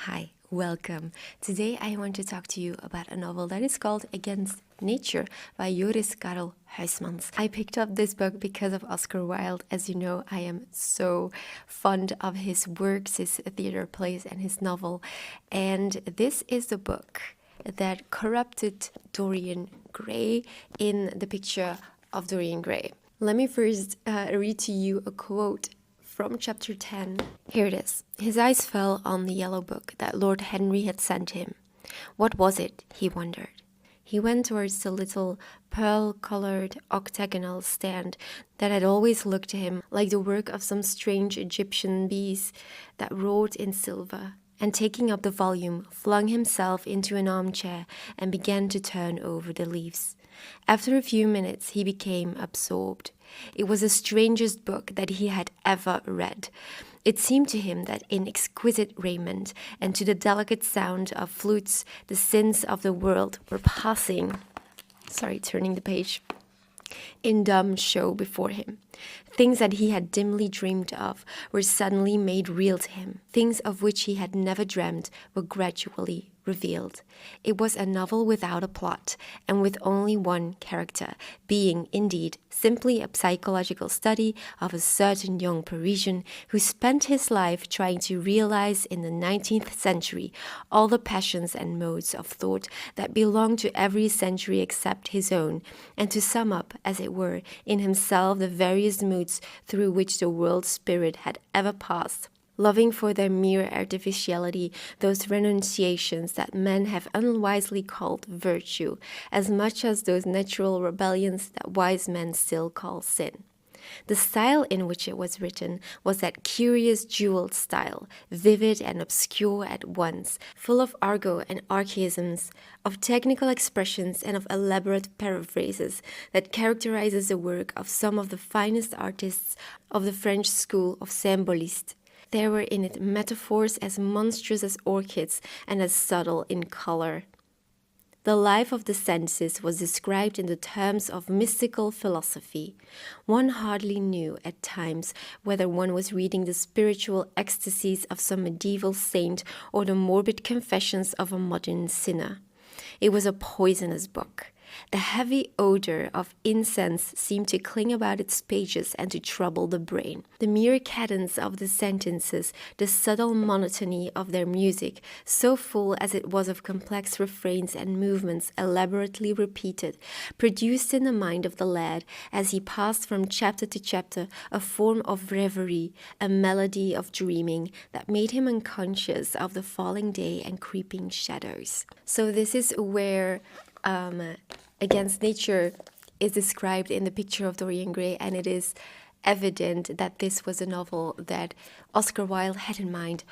Hi, welcome. Today I want to talk to you about a novel that is called Against Nature by Joris-Karl Huysmans. I picked up this book because of Oscar Wilde. As you know, I am so fond of his works, his theater plays, and his novel. And this is the book that corrupted Dorian Gray in the picture of Dorian Gray. Let me first read to you a quote from chapter 10. Here it is. His eyes fell on the yellow book that Lord Henry had sent him. What was it? He wondered. He went towards the little pearl-colored octagonal stand that had always looked to him like the work of some strange Egyptian bees that wrought in silver, and taking up the volume, flung himself into an armchair and began to turn over the leaves. After a few minutes, he became absorbed. It was the strangest book that he had ever read. It seemed to him that in exquisite raiment and to the delicate sound of flutes, the sins of the world were passing. Turning the page. In dumb show before him. Things that he had dimly dreamed of were suddenly made real to him. Things of which he had never dreamed were gradually revealed. It was a novel without a plot, and with only one character, being, indeed, simply a psychological study of a certain young Parisian who spent his life trying to realize in the 19th century all the passions and modes of thought that belonged to every century except his own, and to sum up, as it were, in himself the various moods through which the world spirit had ever passed. Loving for their mere artificiality those renunciations that men have unwisely called virtue, as much as those natural rebellions that wise men still call sin. The style in which it was written was that curious jeweled style, vivid and obscure at once, full of argot and archaisms, of technical expressions and of elaborate paraphrases that characterizes the work of some of the finest artists of the French school of symbolistes. There were in it metaphors as monstrous as orchids and as subtle in color. The life of the senses was described in the terms of mystical philosophy. One hardly knew at times whether one was reading the spiritual ecstasies of some medieval saint or the morbid confessions of a modern sinner. It was a poisonous book. The heavy odor of incense seemed to cling about its pages and to trouble the brain. The mere cadence of the sentences, the subtle monotony of their music, so full as it was of complex refrains and movements elaborately repeated, produced in the mind of the lad, as he passed from chapter to chapter, a form of reverie, a melody of dreaming that made him unconscious of the falling day and creeping shadows. So this is where Against Nature is described in the picture of Dorian Gray, and it is evident that this was a novel that Oscar Wilde had in mind.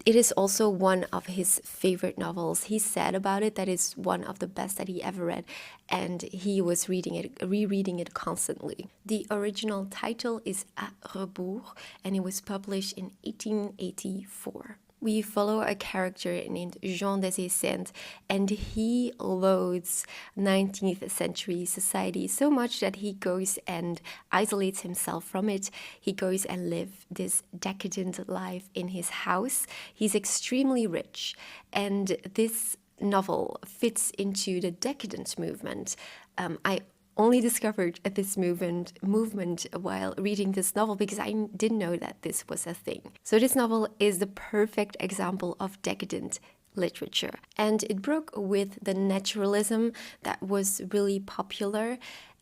It is also one of his favorite novels. He said about it that it's one of the best that he ever read, and he was rereading it constantly. The original title is À rebours, and it was published in 1884. We follow a character named Jean des Esseintes, and he loathes 19th century society so much that he goes and isolates himself from it. He goes and lives this decadent life in his house. He's extremely rich, and this novel fits into the decadent movement. I only discovered this movement while reading this novel because I didn't know that this was a thing. So this novel is the perfect example of decadent literature, and it broke with the naturalism that was really popular.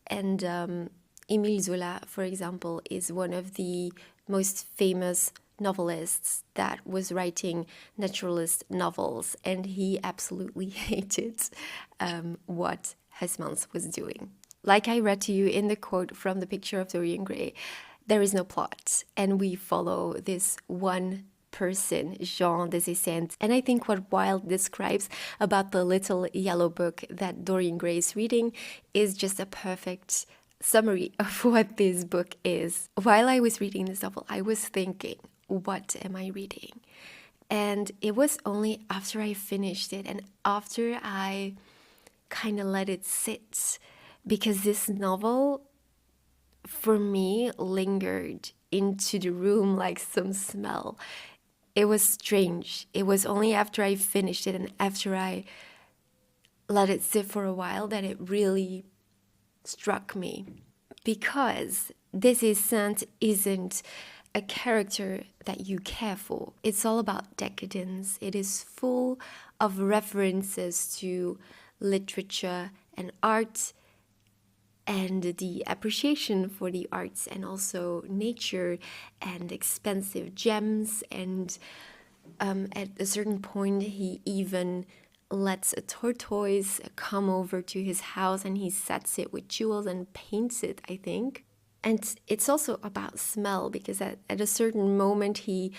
And Émile Zola, for example, is one of the most famous novelists that was writing naturalist novels, and he absolutely hated what Huysmans was doing. Like I read to you in the quote from the picture of Dorian Gray, there is no plot, and we follow this one person, Jean des Esseintes. And I think what Wilde describes about the little yellow book that Dorian Gray is reading is just a perfect summary of what this book is. While I was reading this novel, I was thinking, what am I reading? And it was only after I finished it and after I kind of let it sit, because this novel, for me, lingered into the room like some smell. it was strange. It was only after I finished it and after I let it sit for a while that it really struck me. Because this isn't a character that you care for. It's all about decadence. It is full of references to literature and art and the appreciation for the arts and also nature and expensive gems. And at a certain point, he even lets a tortoise come over to his house and he sets it with jewels and paints it, I think. And it's also about smell, because at a certain moment he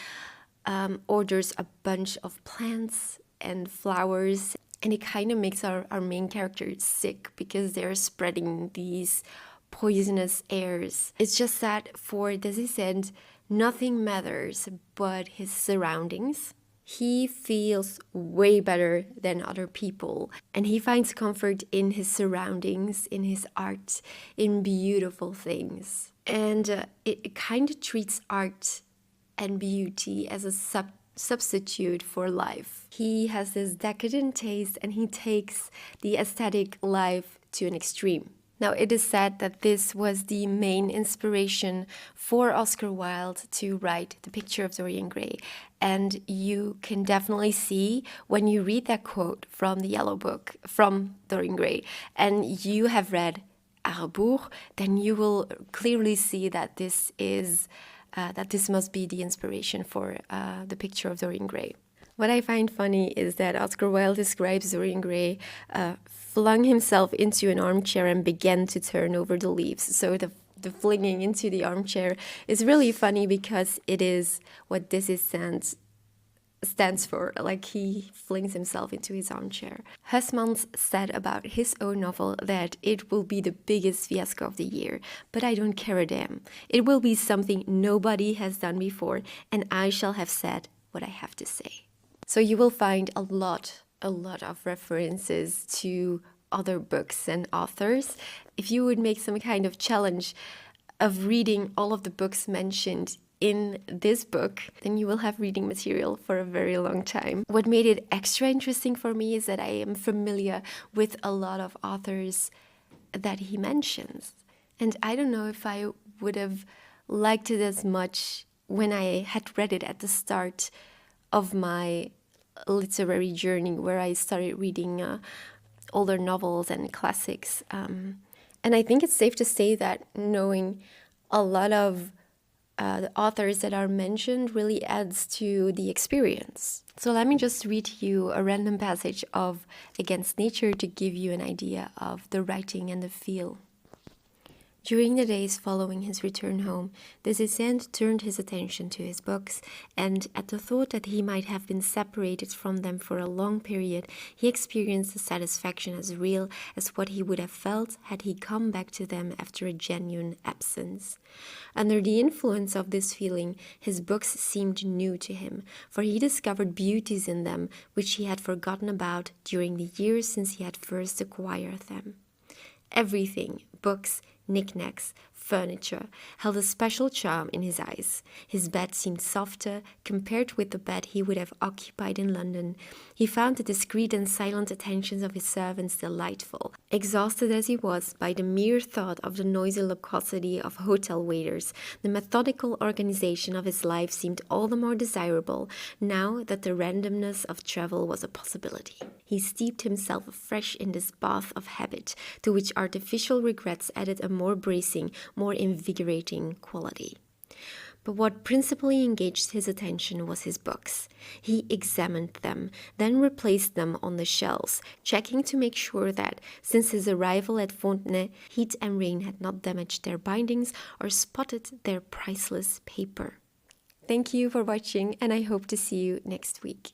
orders a bunch of plants and flowers, and it kind of makes our main character sick because they're spreading these poisonous airs. It's just that for Desicent, nothing matters but his surroundings. He feels way better than other people, and he finds comfort in his surroundings, in his art, in beautiful things. And it kind of treats art and beauty as a substitute for life. He has this decadent taste and he takes the aesthetic life to an extreme. Now, it is said that this was the main inspiration for Oscar Wilde to write The Picture of Dorian Gray. And you can definitely see when you read that quote from the Yellow Book from Dorian Gray and you have read Arbour, then you will clearly see that this must be the inspiration for The Picture of Dorian Gray. What I find funny is that Oscar Wilde describes Dorian Gray flung himself into an armchair and began to turn over the leaves. So the flinging into the armchair is really funny because it is what Desicent stands for. Like, he flings himself into his armchair. Huysmans said about his own novel that it will be the biggest fiasco of the year, but I don't care a damn. It will be something nobody has done before, and I shall have said what I have to say. So you will find a lot of references to other books and authors. If you would make some kind of challenge of reading all of the books mentioned in this book, then you will have reading material for a very long time. What made it extra interesting for me is that I am familiar with a lot of authors that he mentions. And I don't know if I would have liked it as much when I had read it at the start of my literary journey, where I started reading older novels and classics. And I think it's safe to say that knowing a lot of the authors that are mentioned really adds to the experience. So let me just read you a random passage of Against Nature to give you an idea of the writing and the feel. During the days following his return home, Desicent turned his attention to his books, and at the thought that he might have been separated from them for a long period, he experienced a satisfaction as real as what he would have felt had he come back to them after a genuine absence. Under the influence of this feeling, his books seemed new to him, for he discovered beauties in them which he had forgotten about during the years since he had first acquired them. Everything, books, knickknacks, furniture, held a special charm in his eyes. His bed seemed softer compared with the bed he would have occupied in London. He found the discreet and silent attentions of his servants delightful. Exhausted as he was by the mere thought of the noisy loquacity of hotel waiters, the methodical organization of his life seemed all the more desirable now that the randomness of travel was a possibility. He steeped himself afresh in this bath of habit, to which artificial regrets added a more bracing, more invigorating quality. But what principally engaged his attention was his books. He examined them, then replaced them on the shelves, checking to make sure that, since his arrival at Fontenay, heat and rain had not damaged their bindings or spotted their priceless paper. Thank you for watching, and I hope to see you next week.